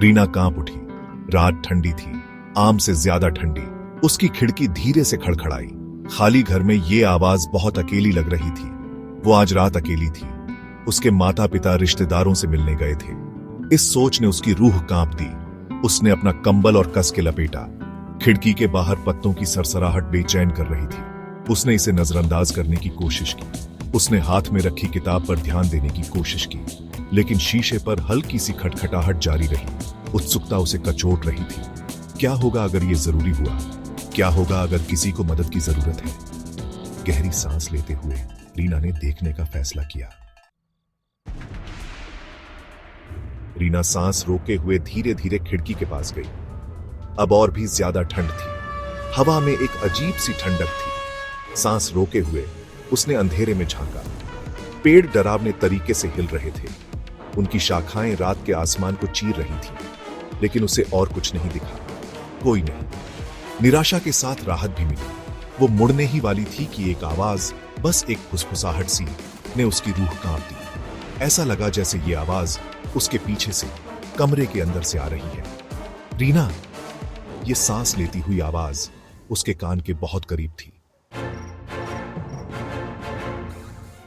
रीना कांप उठी। रात ठंडी थी, आम से ज्यादा ठंडी। उसकी खिड़की धीरे से खड़खड़ाई। खाली घर में ये आवाज बहुत अकेली लग रही थी। वो आज रात अकेली थी। उसके माता पिता रिश्तेदारों से मिलने गए थे। इस सोच ने उसकी रूह कांप दी। उसने अपना कंबल और कस के लपेटा। खिड़की के बाहर पत्तों की सरसराहट बेचैन कर रही थी। उसने इसे नजरअंदाज करने की कोशिश की। उसने हाथ में रखी किताब पर ध्यान देने की कोशिश की, लेकिन शीशे पर हल्की सी खटखटाहट जारी रही। उत्सुकता उसे कचोट रही थी। क्या होगा अगर ये जरूरी हुआ? क्या होगा अगर किसी को मदद की जरूरत है? गहरी सांस लेते हुए रीना ने देखने का फैसला किया। रीना सांस रोके हुए धीरे धीरे खिड़की के पास गई। अब और भी ज्यादा ठंड थी। हवा में एक अजीब सी ठंडक थी। सांस रोके हुए उसने अंधेरे में झांका। पेड़ डरावने तरीके से हिल रहे थे। उनकी शाखाएं रात के आसमान को चीर रही थी, लेकिन उसे और कुछ नहीं दिखा। कोई नहीं। निराशा के साथ राहत भी मिली। वो मुड़ने ही वाली थी कि एक आवाज, बस एक फुसफुसाहट सी, ने उसकी रूह कांप दी। ऐसा लगा जैसे ये आवाज उसके पीछे से, कमरे के अंदर से आ रही है। रीना! ये सांस लेती हुई आवाज उसके कान के बहुत करीब थी।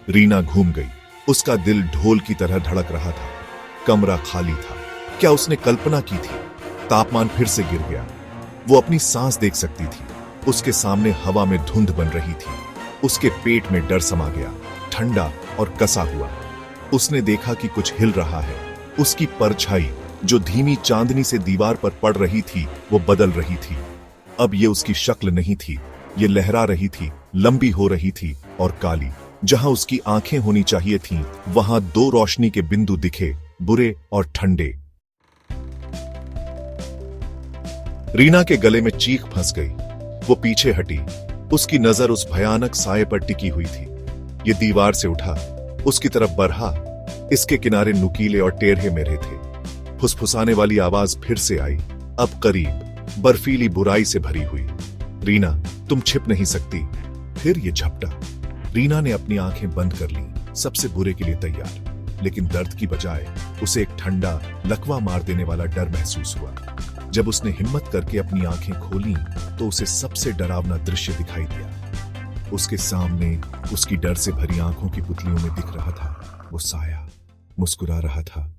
रीना घूम गई। उसका दिल ढोल की तरह धड़क रहा था। कमरा खाली था। क्या उसने कल्पना की थी? तापमान फिर से गिर गया। वो अपनी सांस देख सकती थी। उसके सामने हवा में धुंध बन रही थी। उसके पेट में डर समा गया, ठंडा और कसा हुआ। उसने देखा कि कुछ हिल रहा है। उसकी परछाई, जो धीमी चांदनी से दीवार पर पड़ रही थी, वो बदल रही थी। अब ये उसकी शक्ल नहीं थी। ये लहरा रही थी, लंबी हो रही थी और काली। जहां उसकी आंखें होनी चाहिए थीं, वहां दो रोशनी के बिंदु दिखे, बुरे और ठंडे। रीना के गले में चीख फंस गई। वो पीछे हटी। उसकी नजर उस भयानक साए पर टिकी हुई थी। ये दीवार से उठा, उसकी तरफ बढ़ा। इसके किनारे नुकीले और टेढ़े मेढ़े थे। फुसफुसाने वाली आवाज फिर से आई, अब करीब, बर्फीली बुराई से भरी हुई। रीना, तुम छिप नहीं सकती। फिर ये झपटा। रीना ने अपनी आंखें बंद कर ली, सबसे बुरे के लिए तैयार। लेकिन दर्द की बजाय उसे एक ठंडा, लकवा मार देने वाला डर महसूस हुआ। जब उसने हिम्मत करके अपनी आंखें खोलीं, तो उसे सबसे डरावना दृश्य दिखाई दिया। उसके सामने उसकी डर से भरी आंखों की पुतलियों में दिख रहा था वो साया। मुस्कुरा रहा था।